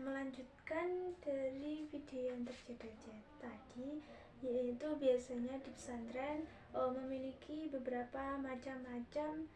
melanjutkan dari video yang terjadi tadi, yaitu biasanya di pesantren memiliki beberapa macam-macam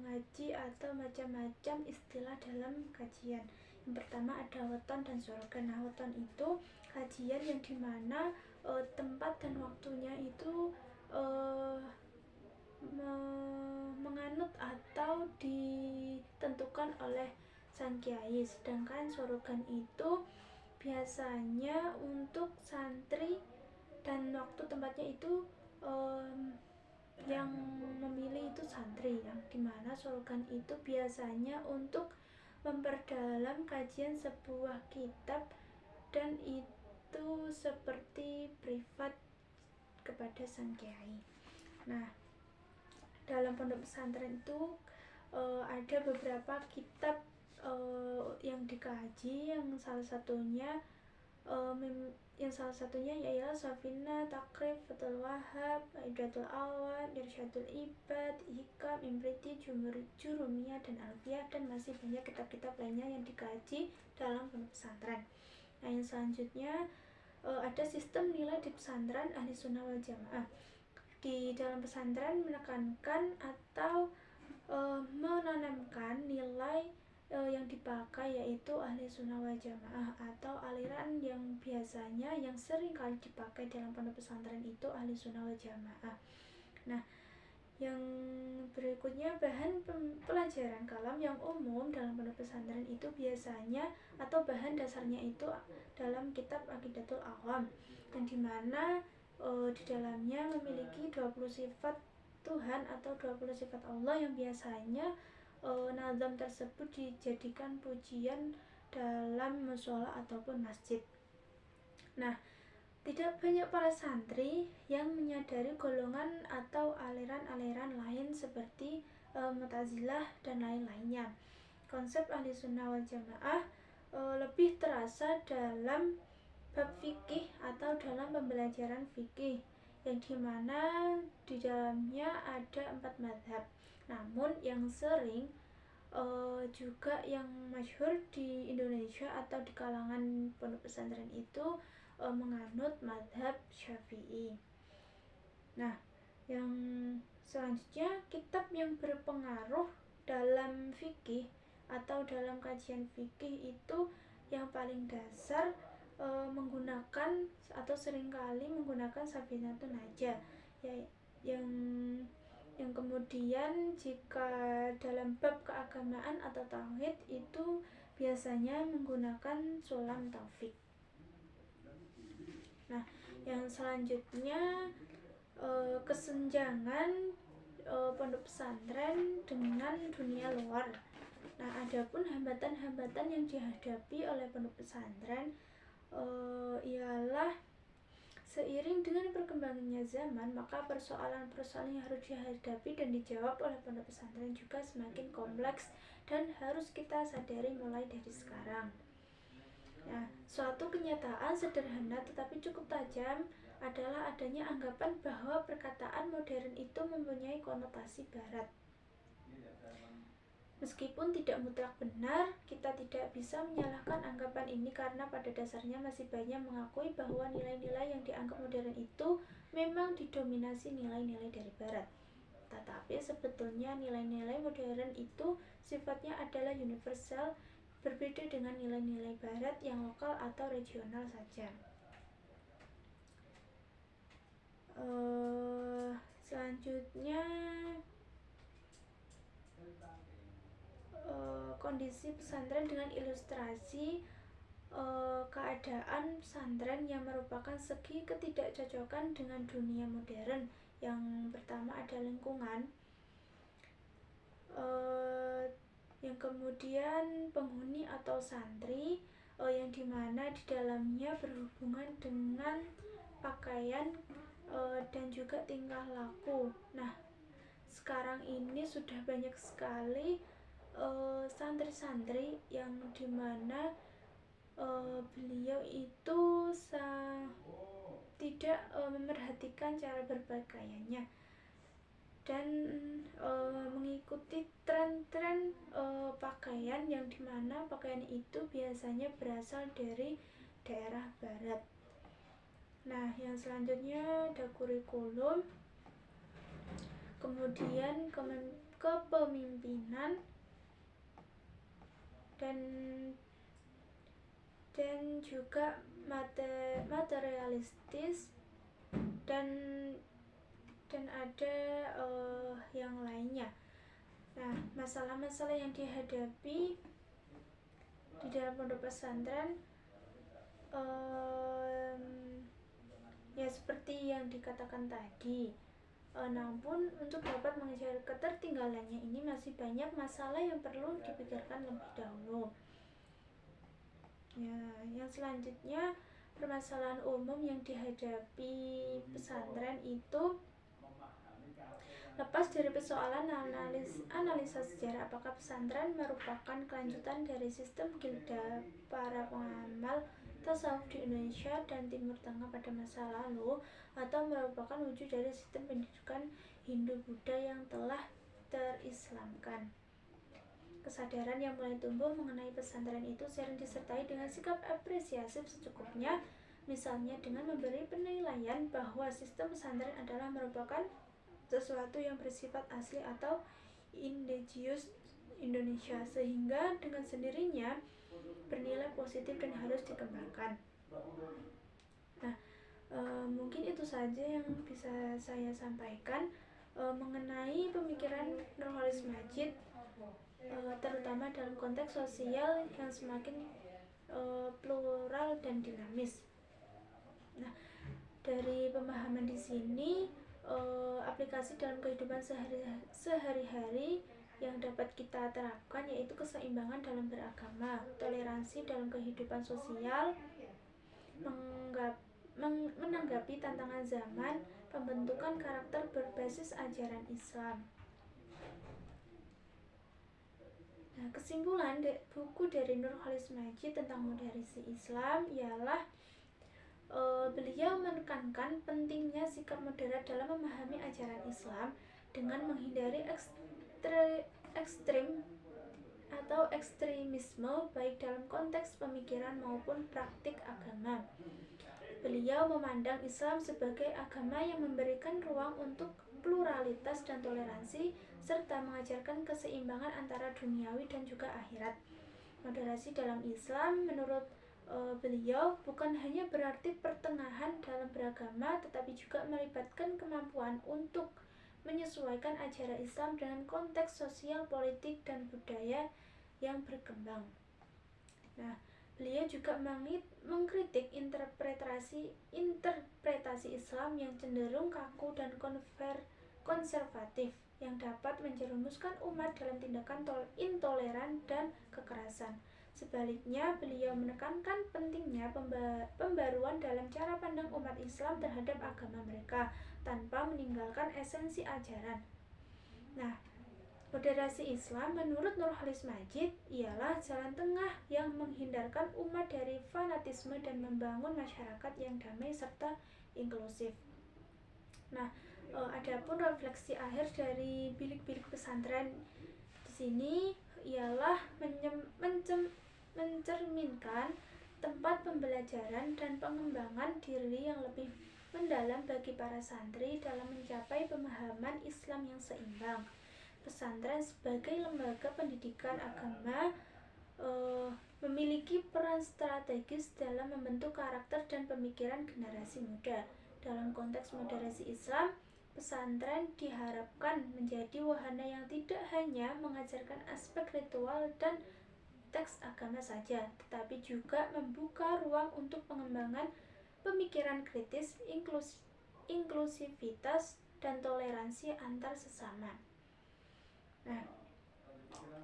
ngaji atau macam-macam istilah dalam kajian. Yang pertama ada weton dan sorogan. Nah, weton itu kajian yang dimana tempat dan waktunya itu menganut atau ditentukan oleh sang kiai. Sedangkan sorogan itu biasanya untuk santri dan waktu tempatnya itu yang memilih itu santri, yang dimana sorogan itu biasanya untuk memperdalam kajian sebuah kitab dan itu seperti privat kepada sang kiai. Nah, dalam pondok pesantren itu ada beberapa kitab yang dikaji, yang salah satunya ialah Safina, Takrib, Fathul Wahab, Idatul Awad, Irsyadul Ibad, Hikam, Imriti, Jurumiyah, dan Alfiyah, dan masih banyak kitab-kitab lainnya yang dikaji dalam pondok pesantren. Nah, yang selanjutnya ada sistem nilai di pesantren Ahli Sunnah wal Jamaah. Di dalam pesantren menekankan atau menanamkan nilai yang dipakai yaitu Ahli Sunnah wal Jamaah, atau aliran yang biasanya yang sering kali dipakai dalam pondok pesantren itu Ahli Sunnah wal Jamaah. Nah, yang berikutnya bahan pelajaran kalam yang umum dalam pondok pesantren itu biasanya atau bahan dasarnya itu dalam kitab Aqidatul Awam, yang dimana di dalamnya memiliki 20 sifat Tuhan atau 20 sifat Allah yang biasanya nazam tersebut dijadikan pujian dalam mushola ataupun masjid. Nah, tidak banyak para santri yang menyadari golongan atau aliran-aliran lain seperti Mu'tazilah dan lain-lainnya. Konsep Ahli Sunnah wal Jamaah lebih terasa dalam bab fikih atau dalam pembelajaran fikih, yang dimana di dalamnya ada 4 madhab. Namun yang sering juga yang masyhur di Indonesia atau di kalangan pondok pesantren itu menganut madhab Syafi'i. Nah, yang selanjutnya kitab yang berpengaruh dalam fikih atau dalam kajian fikih itu yang paling dasar menggunakan atau seringkali menggunakan Safinatun Najah, yang kemudian jika dalam bab keagamaan atau tauhid itu biasanya menggunakan Sulam Taufik. Nah, yang selanjutnya kesenjangan pondok pesantren dengan dunia luar. Nah, adapun hambatan-hambatan yang dihadapi oleh pondok pesantren ialah seiring dengan perkembangannya zaman, maka persoalan-persoalan yang harus dihadapi dan dijawab oleh pondok pesantren juga semakin kompleks dan harus kita sadari mulai dari sekarang. Nah, suatu kenyataan sederhana tetapi cukup tajam adalah adanya anggapan bahwa perkataan modern itu mempunyai konotasi barat. Meskipun tidak mutlak benar, kita tidak bisa menyalahkan anggapan ini karena pada dasarnya masih banyak mengakui bahwa nilai-nilai yang dianggap modern itu memang didominasi nilai-nilai dari barat. Tetapi sebetulnya nilai-nilai modern itu sifatnya adalah universal, berbeda dengan nilai-nilai barat yang lokal atau regional saja. Selanjutnya kondisi pesantren dengan ilustrasi keadaan pesantren yang merupakan segi ketidakcocokan dengan dunia modern. Yang pertama ada lingkungan, yang kemudian penghuni atau santri, yang dimana di dalamnya berhubungan dengan pakaian dan juga tingkah laku. Nah, sekarang ini sudah banyak sekali santri-santri yang dimana beliau itu tidak memerhatikan cara berpakaiannya. dan mengikuti tren-tren pakaian yang dimana pakaian itu biasanya berasal dari daerah barat. Nah, yang selanjutnya ada kurikulum, kemudian kepemimpinan, dan juga materialistis, dan ada yang lainnya. Nah, masalah-masalah yang dihadapi di dalam pondok pesantren ya seperti yang dikatakan tadi. Namun untuk dapat mengejar ketertinggalannya ini masih banyak masalah yang perlu dipikirkan lebih dahulu. Ya, yang selanjutnya permasalahan umum yang dihadapi pesantren itu lepas dari persoalan analisa sejarah, apakah pesantren merupakan kelanjutan dari sistem gilda para pengamal tasawuf di Indonesia dan Timur Tengah pada masa lalu, atau merupakan wujud dari sistem pendidikan Hindu-Buddha yang telah terislamkan. Kesadaran yang mulai tumbuh mengenai pesantren itu sering disertai dengan sikap apresiatif secukupnya, misalnya dengan memberi penilaian bahwa sistem pesantren adalah merupakan sesuatu yang bersifat asli atau indigenous Indonesia, sehingga dengan sendirinya bernilai positif dan harus dikembangkan. Nah, mungkin itu saja yang bisa saya sampaikan mengenai pemikiran Nurholis Madjid, terutama dalam konteks sosial yang semakin plural dan dinamis. Nah, dari pemahaman di sini aplikasi dalam kehidupan sehari-hari yang dapat kita terapkan yaitu keseimbangan dalam beragama, toleransi dalam kehidupan sosial, menanggapi tantangan zaman, pembentukan karakter berbasis ajaran Islam. Nah, kesimpulan buku dari Nurholis Madjid tentang moderasi Islam ialah beliau menekankan pentingnya sikap moderat dalam memahami ajaran Islam dengan menghindari ekstrim atau ekstremisme baik dalam konteks pemikiran maupun praktik agama. Beliau memandang Islam sebagai agama yang memberikan ruang untuk pluralitas dan toleransi serta mengajarkan keseimbangan antara duniawi dan juga akhirat. Moderasi dalam Islam menurut beliau bukan hanya berarti pertengahan dalam beragama, tetapi juga melibatkan kemampuan untuk menyesuaikan ajaran Islam dengan konteks sosial, politik, dan budaya yang berkembang. Nah, beliau juga mengkritik interpretasi Islam yang cenderung kaku dan konservatif yang dapat menjerumuskan umat dalam tindakan intoleran dan kekerasan. Sebaliknya, beliau menekankan pentingnya pembaruan dalam cara pandang umat Islam terhadap agama mereka tanpa meninggalkan esensi ajaran. Nah, moderasi Islam menurut Nurholis Madjid ialah jalan tengah yang menghindarkan umat dari fanatisme dan membangun masyarakat yang damai serta inklusif. Nah, adapun refleksi akhir dari bilik-bilik pesantren di sini ialah mencerminkan tempat pembelajaran dan pengembangan diri yang lebih mendalam bagi para santri dalam mencapai pemahaman Islam yang seimbang. Pesantren sebagai lembaga pendidikan agama memiliki peran strategis dalam membentuk karakter dan pemikiran generasi muda. Dalam konteks moderasi Islam, pesantren diharapkan menjadi wahana yang tidak hanya mengajarkan aspek ritual dan teks agama saja, tetapi juga membuka ruang untuk pengembangan pemikiran kritis, inklusivitas, dan toleransi antar sesama. Nah,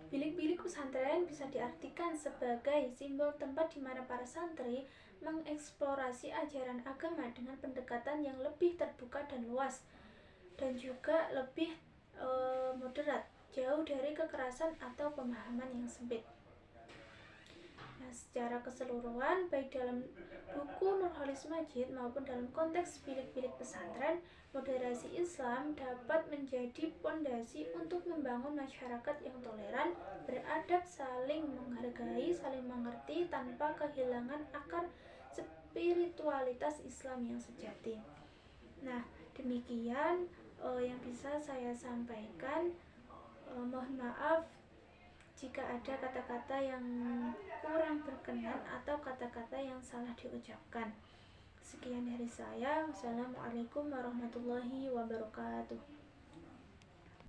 bilik-bilik pesantren bisa diartikan sebagai simbol tempat di mana para santri mengeksplorasi ajaran agama dengan pendekatan yang lebih terbuka dan luas, dan juga lebih moderat, jauh dari kekerasan atau pemahaman yang sempit. Nah, secara keseluruhan, baik dalam buku Nurholis Majid maupun dalam konteks bilik-bilik pesantren, moderasi Islam dapat menjadi pondasi untuk membangun masyarakat yang toleran, beradab, saling menghargai, saling mengerti tanpa kehilangan akar spiritualitas Islam yang sejati. Nah, demikian yang bisa saya sampaikan. Mohon maaf jika ada kata-kata yang kurang berkenan atau kata-kata yang salah diucapkan. Sekian dari saya. Wassalamualaikum warahmatullahi wabarakatuh.